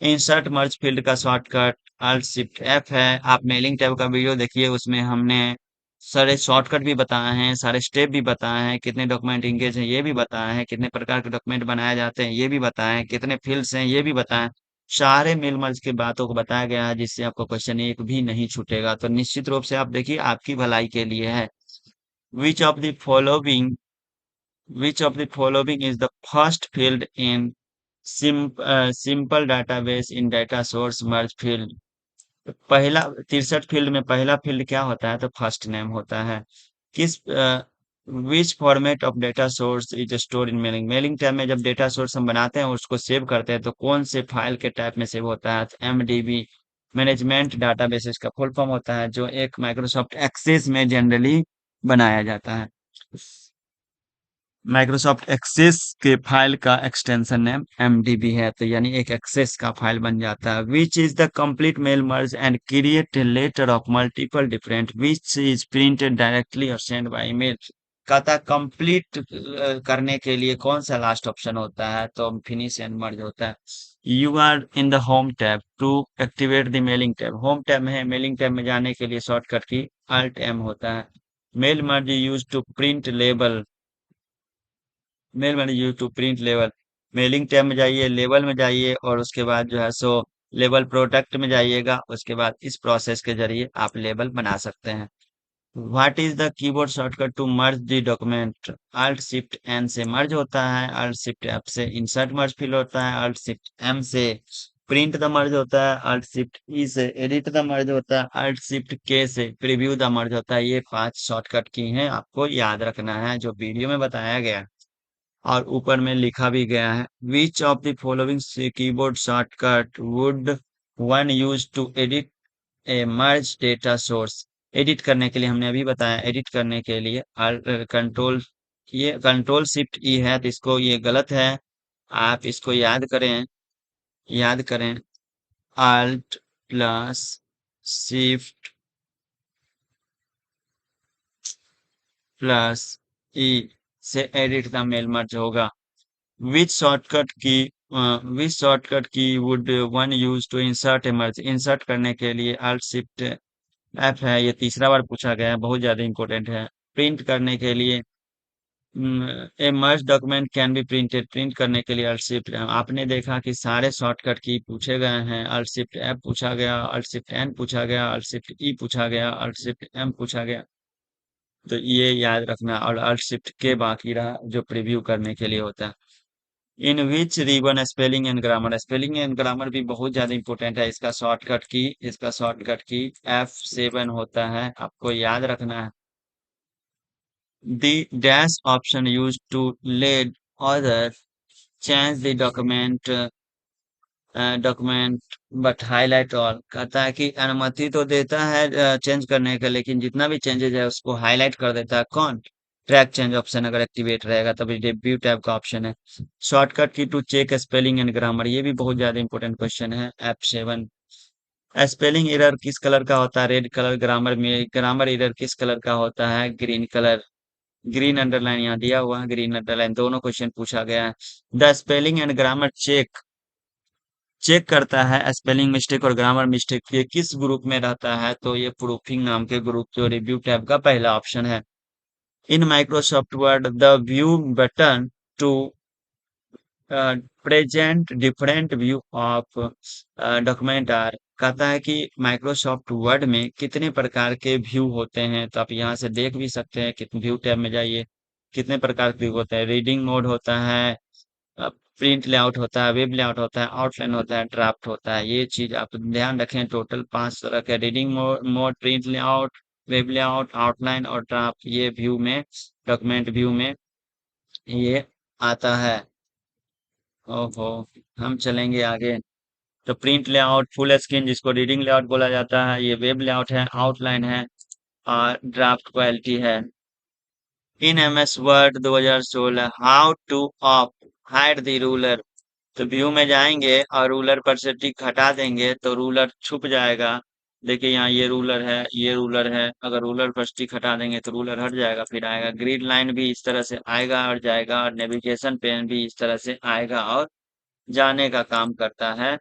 इंसर्ट मर्ज फील्ड का शॉर्टकट Alt Shift F है। आप मेलिंग टैब का वीडियो देखिए, उसमें हमने सारे शॉर्टकट भी बताए हैं, सारे स्टेप भी बताए हैं, कितने डॉक्यूमेंट इंगेज हैं ये भी बताए हैं, कितने प्रकार के डॉक्यूमेंट बनाए जाते हैं ये भी बताए हैं, कितने फील्ड्स हैं ये भी बताएं। सारे मेल मर्ज की बातों को बताया गया है, जिससे आपको क्वेश्चन एक भी नहीं छूटेगा। तो निश्चित रूप से आप देखिए, आपकी भलाई के लिए है। Which of the following which of the following is the first field in simple database in data source merge field. पहला 63 फील्ड में पहला फील्ड क्या होता है? तो फर्स्ट नेम होता है। किस विच format of data source is store in mailing. Mailing tab में जब डेटा सोर्स हम बनाते हैं उसको सेव करते हैं तो कौन से फाइल के टाइप में सेव होता है? तो MDB, मैनेजमेंट डाटाबेसेस का फुल फॉर्म होता है, जो एक माइक्रोसॉफ्ट एक्सेस में जनरली बनाया जाता है। माइक्रोसॉफ्ट एक्सेस के फाइल का एक्सटेंशन नेम MDB है, तो यानी एक एक्सेस का फाइल बन जाता है। Which is the complete mail merge and create letter of multiple different which is printed directly और सेंड बाय ईमेल। कहता कंप्लीट करने के लिए कौन सा लास्ट ऑप्शन होता है? तो फिनिश एंड मर्ज होता है। You are in the home tab to activate the mailing tab. Home tab में है, मेलिंग टैब में जाने के लिए शॉर्टकट की Alt M होता है। Mail merge use to print label. Mail मैंने यूट्यूब प्रिंट लेवल। मेलिंग टैब में जाइए, लेवल में जाइए, और उसके बाद जो है सो लेवल प्रोडक्ट में जाइएगा। उसके बाद इस प्रोसेस के जरिए आप लेबल बना सकते हैं। What is the keyboard shortcut to merge the document. Alt Shift N से मर्ज होता है, Alt Shift F से इंसर्ट मर्ज फिल होता है, Alt Shift M से प्रिंट द मर्ज होता है, Alt Shift E से एडिट द मर्ज होता है, Alt Shift K से प्रीव्यू द मर्ज होता है। ये 5 शॉर्टकट की हैं, आपको याद रखना है, जो वीडियो में बताया गया है और ऊपर में लिखा भी गया है। Which of the following keyboard shortcut would one use to edit a merge data source. Edit करने के लिए हमने अभी बताया, एडिट करने के लिए कंट्रोल, ये Ctrl Shift E है, तो इसको ये गलत है। आप इसको याद करें, याद करें। Alt+Shift+E से एडिट द मेल मर्ज होगा। Which shortcut key which shortcut key would one use to insert a merge। insert करने के लिए Alt Shift F है, ये तीसरा बार पूछा गया है, बहुत ज्यादा इंपॉर्टेंट है। प्रिंट करने के लिए a merge document can be printed. Print करने के लिए Alt Shift आपने देखा कि सारे शॉर्टकट की पूछे गए हैं। Alt Shift F पूछा गया, Alt Shift N पूछा गया, Alt Shift E पूछा गया, Alt Shift M पूछा गया। तो ये याद रखना, और Alt Shift K बाकी रहा जो प्रीव्यू करने के लिए होता है। इन विच रिबन स्पेलिंग एंड ग्रामर भी बहुत ज्यादा इंपॉर्टेंट है। इसका शॉर्टकट की F7 होता है, आपको याद रखना है। The dash option used to let other change the document but highlight all, कहता है कि अनुमति तो देता है चेंज करने का, लेकिन जितना भी चेंजेस है उसको हाईलाइट कर देता है कौन? ट्रैक चेंज ऑप्शन अगर एक्टिवेट रहेगा तभी रिव्यू टैब का ऑप्शन है। Shortcut key to check spelling and grammar, ये भी बहुत ज्यादा इंपॉर्टेंट क्वेश्चन है। F7 स्पेलिंग एरर किस कलर का होता है? Red colour. ग्रामर एरर किस कलर का होता है? Green colour. ग्रीन अंडरलाइन यहाँ दिया हुआ है, ग्रीन अंडरलाइन, दोनों क्वेश्चन पूछा गया है। The spelling and grammar check check करता है स्पेलिंग मिस्टेक और ग्रामर मिस्टेक, ये किस ग्रुप में रहता है? तो ये प्रूफिंग नाम के ग्रुप, जो रिव्यू टैब का पहला ऑप्शन है। In Microsoft Word the view button to present different view of document are, कहता है कि माइक्रोसॉफ्ट वर्ड में कितने प्रकार के व्यू होते हैं? तो आप यहाँ से देख भी सकते हैं, कितने व्यू टैब में जाइए, कितने प्रकार के व्यू होते हैं। रीडिंग मोड होता है, प्रिंट लेआउट होता है, वेब लेआउट होता है, आउटलाइन होता है, ड्राफ्ट होता है। ये चीज आप ध्यान रखें, टोटल 5 तरह के reading mode, print layout, web layout, outline और ड्राफ्ट, ये व्यू में, डॉक्यूमेंट व्यू में ये आता है। ओहो, हम चलेंगे आगे। तो प्रिंट लेआउट, फुल स्क्रीन जिसको रीडिंग लेआउट बोला जाता है, ये वेब लेआउट है, आउटलाइन है और ड्राफ्ट क्वालिटी है। इन MS word 2016 how two of hide the ruler, तो व्यू में जाएंगे और रूलर पर से टिक हटा देंगे तो रूलर छुप जाएगा। देखिए यहाँ ये रूलर है, ये रूलर है, अगर रूलर पर टिक हटा देंगे तो रूलर हट जाएगा, फिर आएगा ग्रिड लाइन भी इस तरह से आएगा और जाएगा, और नेविगेशन पेन भी इस तरह से आएगा और जाने का काम करता है।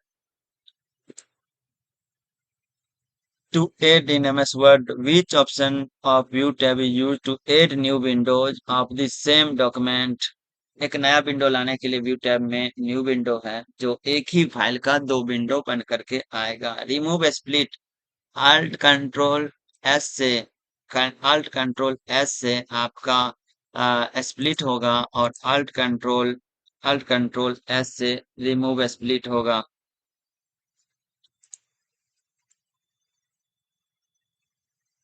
To add in MS Word, which option of View tab is used to add new windows of the same document? एक नया विंडो लाने के लिए व्यू टैब में न्यू विंडो है, जो एक ही फाइल का दो विंडो बन करके आएगा। Remove split, Alt control S से Alt कंट्रोल एस से आपका स्प्लिट होगा, और Alt कंट्रोल एस से रिमूव स्प्लिट होगा।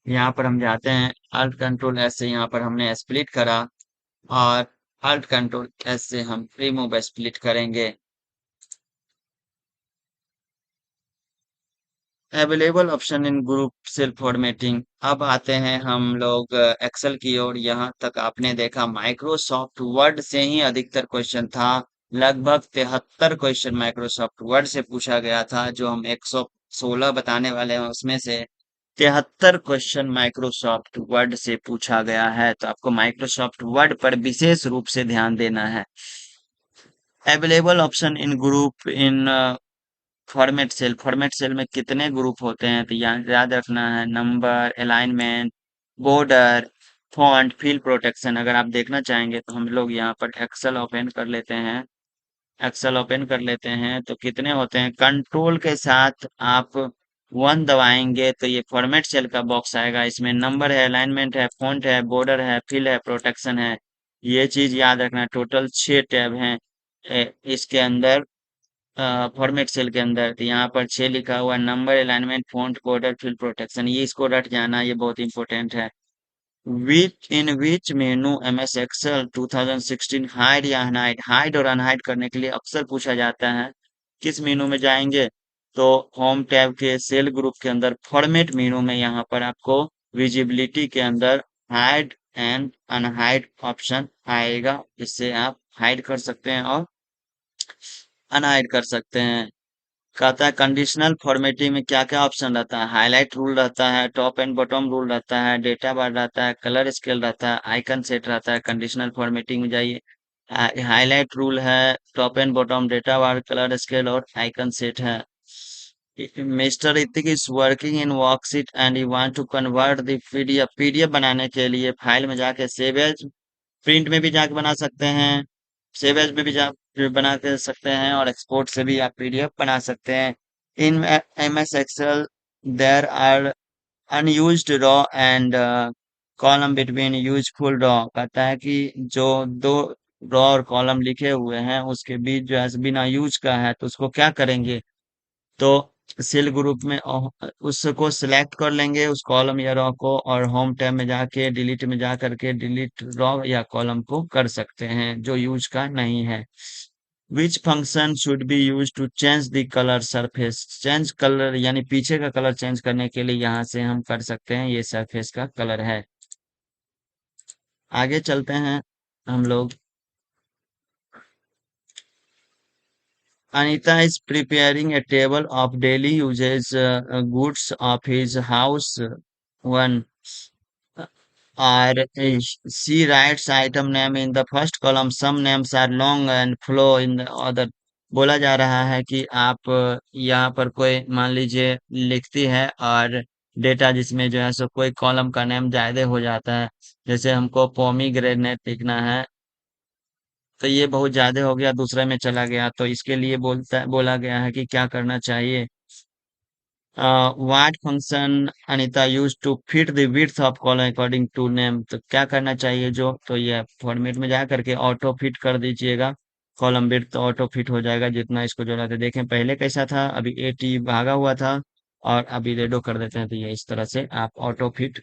यहाँ पर हम जाते हैं Alt कंट्रोल एस से, यहाँ पर हमने स्प्लिट करा, और Alt कंट्रोल एस से हम रिमूव स्प्लिट करेंगे। Available option in group cell formatting, अब आते हैं हम लोग एक्सेल की ओर। यहाँ तक आपने देखा माइक्रोसॉफ्ट वर्ड से ही अधिकतर क्वेश्चन था। लगभग 73 क्वेश्चन माइक्रोसॉफ्ट वर्ड से पूछा गया था, जो हम 116 बताने वाले हैं उसमें से 73 क्वेश्चन माइक्रोसॉफ्ट वर्ड से पूछा गया है। तो आपको माइक्रोसॉफ्ट वर्ड पर विशेष रूप से ध्यान देना है। Available option in group in format cell में कितने ग्रुप होते हैं? तो याद रखना है, number, alignment, border, font, field protection. अगर आप देखना चाहेंगे तो हम लोग यहाँ पर एक्सेल ओपन कर लेते हैं तो कितने होते हैं? कंट्रोल के साथ आप 1 दबाएंगे तो ये फॉर्मेट सेल का बॉक्स आएगा, इसमें नंबर है, अलाइनमेंट है, फॉन्ट है, बॉर्डर है, फील्ड है, प्रोटेक्शन है। ये चीज याद रखना, टोटल 6 टैब हैं इसके अंदर, फॉर्मेट सेल के अंदर। तो यहाँ पर 6 लिखा हुआ, number, alignment, font, border, field protection, ये इसको रट जाना, ये बहुत इंपॉर्टेंट है। विच मेनू MS एक्सेल 2016 हाइड या अनहाइड, हाइड और अनहाइड करने के लिए अक्सर पूछा जाता है। किस मेनू में जाएंगे? तो होम टैब के सेल ग्रुप के अंदर फॉर्मेट मेनू में यहाँ पर आपको विजिबिलिटी के अंदर हाइड एंड अनहाइड ऑप्शन आएगा, इससे आप हाइड कर सकते हैं और अनहाइड कर सकते हैं। कहता है कंडीशनल फॉर्मेटिंग में क्या क्या ऑप्शन रहता है? हाईलाइट रूल रहता है, टॉप एंड बॉटम रूल रहता है, डेटा बार रहता है, कलर स्केल रहता है, आइकन सेट रहता है। कंडीशनल फॉर्मेटिंग में जाइए, हाईलाइट रूल है, top and bottom, data bar, colour scale और आइकन सेट है। Mr Hrithik is working in worksheet and you want to convert the PDF बनाने के लिए फाइल में जाके सेव एज, प्रिंट में भी जाके बना सकते हैं, सेव एज में भी जा बना के सकते हैं, और एक्सपोर्ट से भी आप पीडीएफ बना सकते हैं। In MS Excel there are unused row and column between useful row, कहता है कि जो दो रो और कॉलम लिखे हुए हैं, उसके बीच जो है बिना यूज का है, तो उसको क्या करेंगे, तो सेल ग्रुप में उसको सिलेक्ट कर लेंगे उस कॉलम या रो को, और होम टैब में जाके डिलीट में जा करके डिलीट रो या कॉलम को कर सकते हैं जो यूज का नहीं है। Which function should be use to change the colour surface, change colour यानी पीछे का कलर चेंज करने के लिए यहाँ से हम कर सकते हैं, ये सरफेस का कलर है। आगे चलते हैं हम लोग। Anita is preparing a table of daily uses goods of his house. One are she writes item name in the first column. Some names are long and flow in the other. बोला जा रहा है कि आप यहाँ पर कोई मान लीजिए लिखती है, और डेटा जिसमें जो है सो कोई कॉलम का नेम ज्यादा हो जाता है। जैसे हमको पोमीग्रेनेट लिखना है, तो ये बहुत ज्यादा हो गया, दूसरे में चला गया, तो इसके लिए बोला गया है कि क्या करना चाहिए। What function Anita use to fit the width of column according to name, तो क्या करना चाहिए जो, तो ये फॉर्मेट में जा करके ऑटो फिट कर दीजिएगा। कॉलम विड्थ तो ऑटो फिट हो जाएगा जितना इसको जोड़ा थे। देखें पहले कैसा था, अभी 80 भागा हुआ था, और अभी रेडो कर देते हैं, तो ये इस तरह से आप auto fit.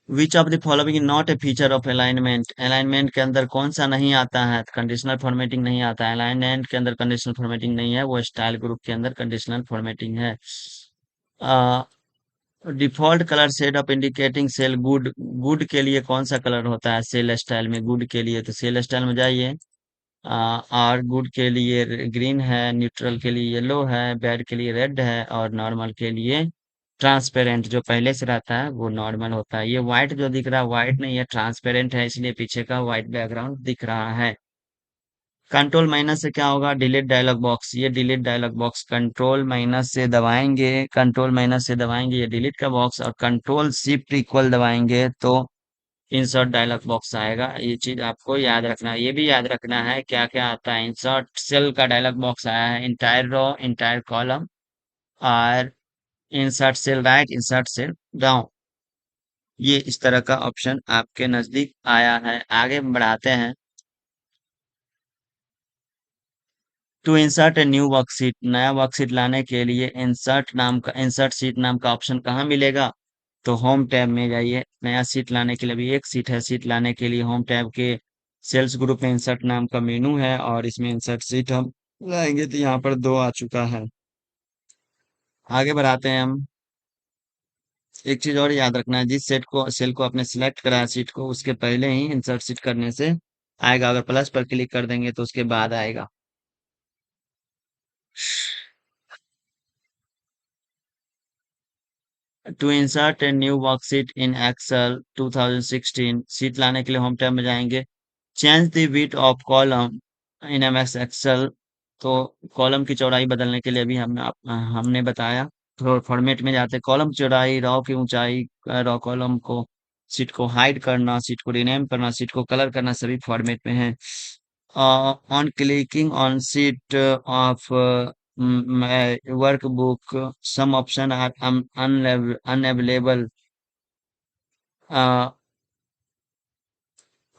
Which of the following not a feature of alignment, alignment के अंदर कौन सा नहीं आता है, कंडीशनल फॉर्मेटिंग नहीं आता है, अलाइनमेंट के अंदर कंडीशनल फॉर्मेटिंग नहीं है, वो स्टाइल ग्रुप के अंदर कंडीशनल फॉर्मेटिंग है। Default colour set of indicating cell good, good के लिए कौन सा कलर होता है सेल स्टाइल में, गुड के लिए तो सेल स्टाइल में जाइए। और गुड के लिए ग्रीन है, न्यूट्रल के लिए येलो है, बैड के लिए रेड है, और नॉर्मल के लिए ट्रांसपेरेंट जो पहले से रहता है वो नॉर्मल होता है। ये व्हाइट जो दिख रहा है व्हाइट नहीं है, ट्रांसपेरेंट है, इसलिए पीछे का व्हाइट बैकग्राउंड दिख रहा है। कंट्रोल माइनस से क्या होगा, डिलीट डायलॉग बॉक्स, ये delete dialog box control minus से दबाएंगे, कंट्रोल माइनस से दबाएंगे ये डिलीट का बॉक्स, और कंट्रोल शिफ्ट इक्वल दबाएंगे तो इंसर्ट डायलॉग बॉक्स आएगा। ये चीज आपको याद रखना है, ये भी याद रखना है क्या क्या आता है। इंसर्ट सेल का डायलॉग बॉक्स आया है, इंटायर रो, इंटायर कॉलम, और insert cell right, insert cell down, ये इस तरह का ऑप्शन आपके नजदीक आया है। आगे बढ़ाते हैं। To insert a new worksheet, नया वर्कशीट लाने के लिए इंसर्ट शीट नाम का ऑप्शन कहाँ मिलेगा, तो होम टैब में जाइए। नया सीट लाने के लिए भी एक सीट है, सीट लाने के लिए होम टैब के सेल्स ग्रुप में इंसर्ट नाम का मेनू है, और इसमें इंसर्ट सीट हम लाएंगे तो यहाँ पर दो आ चुका है। आगे बढ़ाते हैं हम। एक चीज और याद रखना है, जिस सेट को सेल को आपने सिलेक्ट करा है सीट को, उसके पहले ही इंसर्ट सीट करने से आएगा, अगर प्लस पर क्लिक कर देंगे तो उसके बाद आएगा। To insert a new worksheet in Excel 2016, sheet लाने के लिए होम टैब में जाएंगे। Change the width of column in M S Excel, तो कॉलम की चौड़ाई बदलने के लिए भी हमने बताया। तो फॉर्मेट में जाते कॉलम चौड़ाई, रो की ऊंचाई, रो कॉलम को, सीट को हाइड करना, सीट को रिनेम करना, सीट को कलर करना, सभी फॉर्मेट में है। On clicking on sheet of my workbook, some option are unavailable. Uh,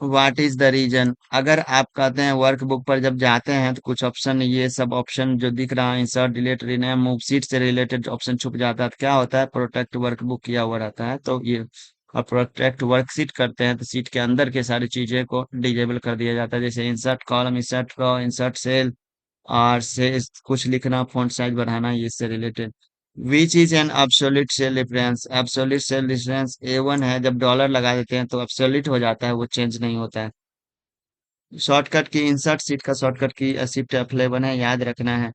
What is the reason? अगर आप कहते हैं वर्कबुक पर जब जाते हैं तो कुछ ऑप्शन, ये सब ऑप्शन जो दिख रहा है, insert delete rename move seat से रिलेटेड ऑप्शन छुप जाता है, तो क्या होता है, प्रोटेक्ट वर्कबुक किया हुआ रहता है, तो ये और प्रोटेक्ट वर्कशीट करते हैं तो सीट के अंदर के सारी चीजें को डिजेबल कर दिया जाता है, जैसे insert column, insert row, insert cell, और से कुछ लिखना, फॉन्ट साइज बढ़ाना, ये इससे related. Which is an absolute cell reference, absolute cell reference A1 है, जब डॉलर लगा देते हैं तो एब्सोल्यूट हो जाता है, वो चेंज नहीं होता है। शॉर्टकट की इंसर्ट सीट का शॉर्टकट की शिफ्ट F11 है, याद रखना है।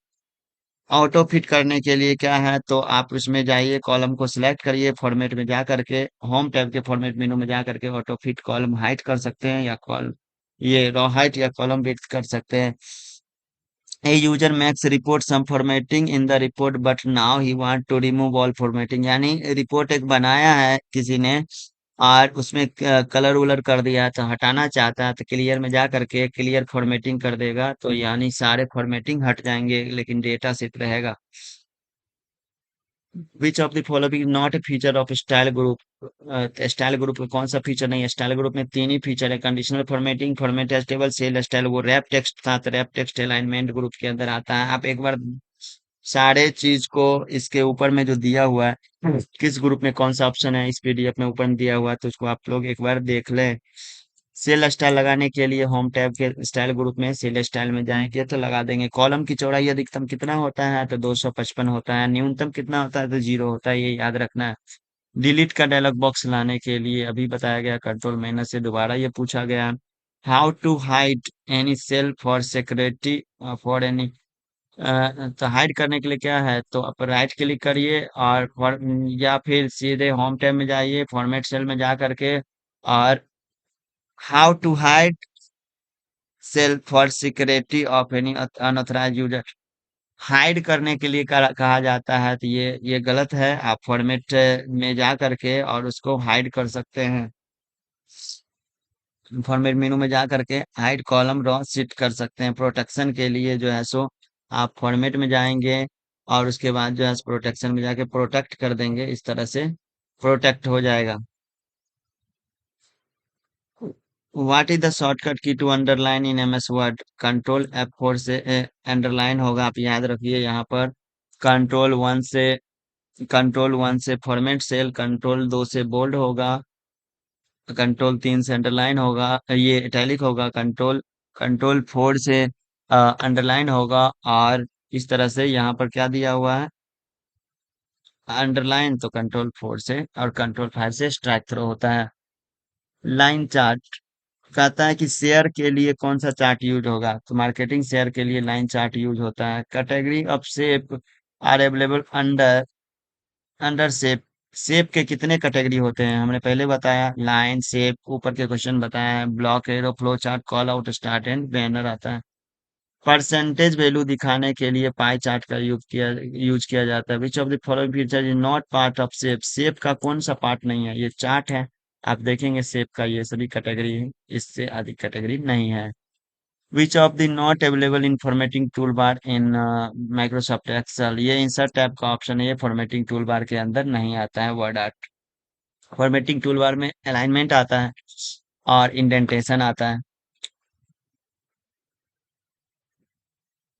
ऑटो फिट करने के लिए क्या है, तो आप उसमें जाइए, कॉलम को सिलेक्ट करिए, फॉर्मेट में जा करके होम टैब के फॉर्मेट मेनू में जा करके ऑटो फिट कॉलम हाइट कर सकते हैं, या कॉल ये रो हाइट या कॉलम विड्थ कर सकते हैं। A user makes report some formatting in the report but now he want to remove all formatting, यानी रिपोर्ट एक बनाया है किसी ने, और उसमें कलर उलर कर दिया है, तो हटाना चाहता है, तो क्लियर में जा करके क्लियर फॉर्मेटिंग कर देगा, तो यानी सारे फॉर्मेटिंग हट जाएंगे लेकिन डेटा सिर्फ रहेगा। विच of the following not a feature of style group. Style group में कौन सा फीचर नहीं है? स्टाइल ग्रुप में तीन ही फीचर है: conditional formatting, format table, cell style. वो रैप टेक्स्ट था तो रैप टेक्स्ट अलाइनमेंट ग्रुप के अंदर आता है। आप एक बार सारे चीज को इसके ऊपर में जो दिया हुआ है, किस ग्रुप में कौन सा ऑप्शन है, इस पीडीएफ में ऊपर में दिया हुआ है, तो उसको आप लोग एक बार देख लें। सेल स्टाइल लगाने के लिए होम टैब के स्टाइल ग्रुप में सेल स्टाइल में जाएंगे तो लगा देंगे। कॉलम की चौड़ाई अधिकतम कितना होता है? तो 255 होता है। न्यूनतम कितना होता है? तो 0 होता है। ये याद रखना है। डिलीट का डायलॉग बॉक्स लाने के लिए अभी बताया गया, कंट्रोल माइनस से दोबारा ये पूछा गया। How to hide any cell for security for any. तो हाइड करने के लिए क्या है? तो आप राइट क्लिक करिए और या फिर सीधे होम टैब में जाइए, फॉर्मेट सेल में जा करके, और how to hide cell for security of any unauthorise user. Hide करने के लिए कहा जाता है, तो ये गलत है। आप फॉर्मेट में जा करके और उसको हाइड कर सकते हैं। फॉर्मेट मेनू में जा करके हाइड कॉलम रो सेट कर सकते हैं। प्रोटेक्शन के लिए जो है सो आप फॉर्मेट में जाएंगे और उसके बाद जो है प्रोटेक्शन में जाके प्रोटेक्ट कर देंगे। इस तरह से प्रोटेक्ट हो जाएगा। What is the shortcut key to underline in MS Word? Control F4 से अंडरलाइन होगा, आप याद रखिए। यहाँ पर कंट्रोल 1 से फॉर्मेट सेल, कंट्रोल 2 से बोल्ड होगा, कंट्रोल 3 से अंडरलाइन होगा, ये इटैलिक होगा, कंट्रोल 4 से अंडरलाइन होगा। और इस तरह से यहाँ पर क्या दिया हुआ है? अंडरलाइन तो कंट्रोल 4 से, और कंट्रोल 5 से स्ट्राइक थ्रो होता है। लाइन चार्ट कहता है कि शेयर के लिए कौन सा चार्ट यूज होगा? तो मार्केटिंग शेयर के लिए लाइन चार्ट यूज होता है। Category of shape are available under under shape. Shape के कितने कैटेगरी होते हैं? हमने पहले बताया, लाइन, शेप, ऊपर के क्वेश्चन बताया है, block, arrow, flow chart, call out, start and banner आता है। परसेंटेज वैल्यू दिखाने के लिए पाई चार्ट का यूज किया जाता है। Which of the following feature is not part of shape. Shape का कौन सा पार्ट नहीं है? ये चार्ट है। आप देखेंगे शेप का ये सभी कैटेगरी है, इससे अधिक कैटेगरी नहीं है। Which of the not available in formatting tool bar in Microsoft Excel. ये इंसर्ट टैब का ऑप्शन है, ये फॉर्मेटिंग टूल बार के अंदर नहीं आता है। वर्ड आर्ट फॉर्मेटिंग टूल बार में अलाइनमेंट आता है और इंडेंटेशन आता है।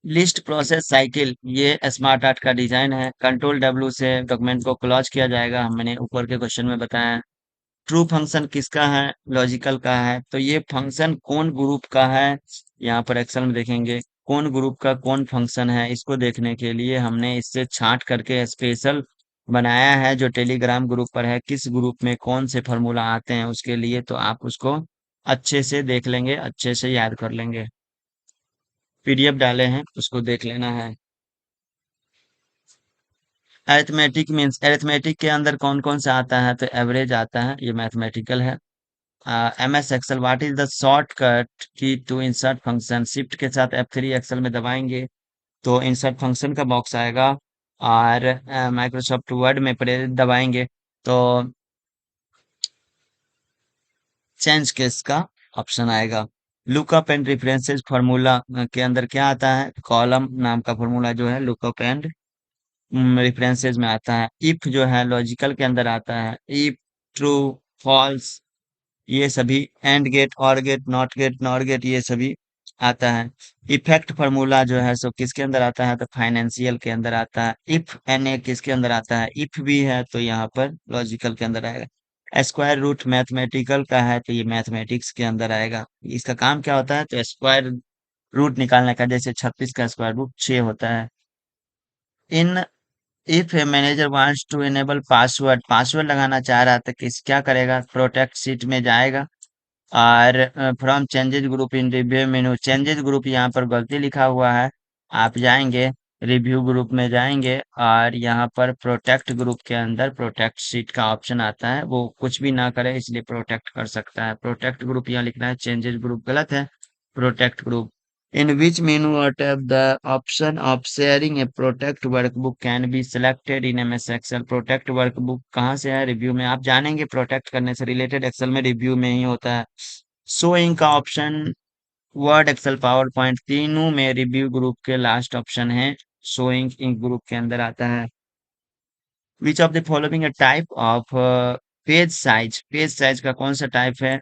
लिस्ट प्रोसेस साइकिल, ये स्मार्ट आर्ट का डिजाइन है। कंट्रोल W से डॉक्यूमेंट को क्लोज किया जाएगा, हमने ऊपर के क्वेश्चन में बताया। ट्रू फंक्शन किसका है? लॉजिकल का है। तो ये फंक्शन कौन ग्रुप का है? यहाँ पर एक्सेल में देखेंगे कौन ग्रुप का कौन फंक्शन है। इसको देखने के लिए हमने इससे छांट करके स्पेशल बनाया है, जो टेलीग्राम ग्रुप पर है, किस ग्रुप में कौन से फॉर्मूला आते हैं उसके लिए। तो आप उसको अच्छे से देख लेंगे, अच्छे से याद कर लेंगे। पीडीएफ डाले हैं, उसको देख लेना है। अरिथमेटिक मीन्स, अरिथमेटिक के अंदर कौन कौन सा आता है? तो एवरेज आता है, ये मैथमेटिकल है। MS Excel, what is the shortcut key to insert function? Shift के साथ F3 एक्सेल में दबाएंगे तो इंसर्ट फंक्शन का बॉक्स आएगा। और माइक्रोसॉफ्ट वर्ड में प्रेस दबाएंगे तो चेंज केस का ऑप्शन आएगा। लुकअप एंड रेफरेंसेस फार्मूला के अंदर क्या आता है? कॉलम नाम का फार्मूला जो है लुकअप एंड रेफरेंसेस में आता है। इफ जो है लॉजिकल के अंदर आता है। इफ, ट्रू, फॉल्स, ये सभी। एंड गेट, और gate, not gate, nor gate, ये सभी आता है। इफेक्ट फार्मूला जो है सो किसके अंदर आता है? तो फाइनेंशियल के अंदर आता है। इफ एन ए किसके अंदर आता है? इफ भी है तो यहाँ पर लॉजिकल के अंदर आएगा। स्क्वायर रूट मैथमेटिकल का है तो ये मैथमेटिक्स के अंदर आएगा। इसका काम क्या होता है? तो स्क्वायर रूट निकालने का, जैसे 36 का स्क्वायर रूट 6 होता है। In if a manager wants to enable password, password लगाना चाह रहा था, किस क्या करेगा? प्रोटेक्ट सीट में जाएगा और from changes group in review menu, changes group यहाँ पर गलती लिखा हुआ है। आप जाएंगे, रिव्यू ग्रुप में जाएंगे और यहाँ पर प्रोटेक्ट ग्रुप के अंदर प्रोटेक्ट सीट का ऑप्शन आता है। वो कुछ भी ना करे इसलिए प्रोटेक्ट कर सकता है। प्रोटेक्ट ग्रुप यहाँ लिखना है, चेंजेस ग्रुप गलत है, protect group. In which menu or tab the option of sharing a protect workbook can be selected in MS Excel? Protect workbook कहाँ से है? रिव्यू में। आप जानेंगे प्रोटेक्ट करने से रिलेटेड एक्सेल में रिव्यू में ही होता है। शोइंग का option Word, Excel, PowerPoint तीनों में रिव्यू ग्रुप के लास्ट ऑप्शन है। शोइंग इन ग्रुप के अंदर आता है। Which of the following type of page size का कौन सा टाइप है?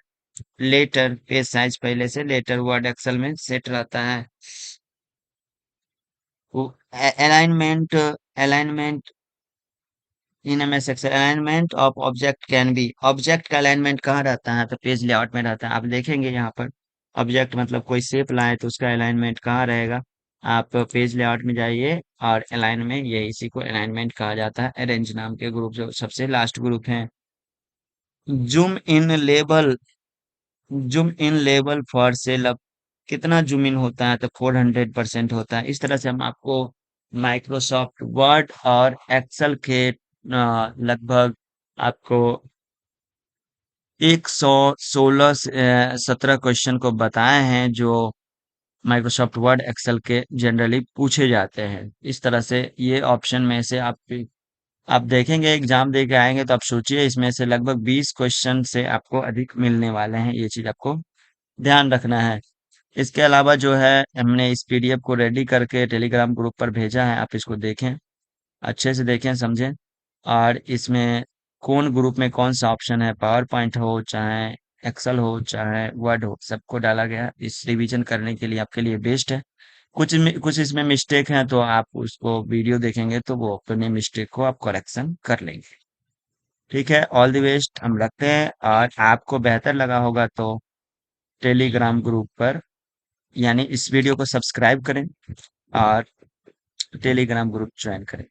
लेटर पेज साइज पहले से लेटर वर्ड एक्सेल में सेट रहता है। Alignment alignment in MS Excel alignment of object can be, object का अलाइनमेंट कहाँ रहता है? तो पेज लेआउट में रहता है। आप देखेंगे यहाँ पर ऑब्जेक्ट मतलब कोई शेप लाए तो उसका अलाइनमेंट कहाँ रहेगा? आप पेज लेआउट में जाइए और अलाइन में, ये इसी को अलाइनमेंट कहा जाता है। अरेंज नाम के ग्रुप जो सबसे लास्ट ग्रुप है। Zoom in label, zoom in level for sale up, कितना जूम इन होता है? तो 400% होता है। इस तरह से हम आपको माइक्रोसॉफ्ट वर्ड और एक्सेल के लगभग आपको 116 17 क्वेश्चन को बताए हैं जो माइक्रोसॉफ्ट वर्ड एक्सेल के जनरली पूछे जाते हैं। इस तरह से ये ऑप्शन में से आप देखेंगे एग्जाम दे के आएंगे तो आप सोचिए इसमें से लगभग 20 क्वेश्चन से आपको अधिक मिलने वाले हैं। ये चीज आपको ध्यान रखना है। इसके अलावा जो है हमने इस पीडीएफ को रेडी करके टेलीग्राम ग्रुप पर भेजा है, आप इसको देखें, अच्छे से देखें, समझें। और इसमें कौन ग्रुप में कौन सा ऑप्शन है, पावर पॉइंट हो चाहे एक्सेल हो चाहे वर्ड हो, सबको डाला गया है। इस रिवीजन करने के लिए आपके लिए बेस्ट है। कुछ इसमें मिस्टेक है तो आप उसको वीडियो देखेंगे तो वो अपने मिस्टेक को आप करेक्शन कर लेंगे। ठीक है, ऑल द बेस्ट हम रखते हैं। और आपको बेहतर लगा होगा तो टेलीग्राम ग्रुप पर, यानी इस वीडियो को सब्सक्राइब करें और टेलीग्राम ग्रुप ज्वाइन करें।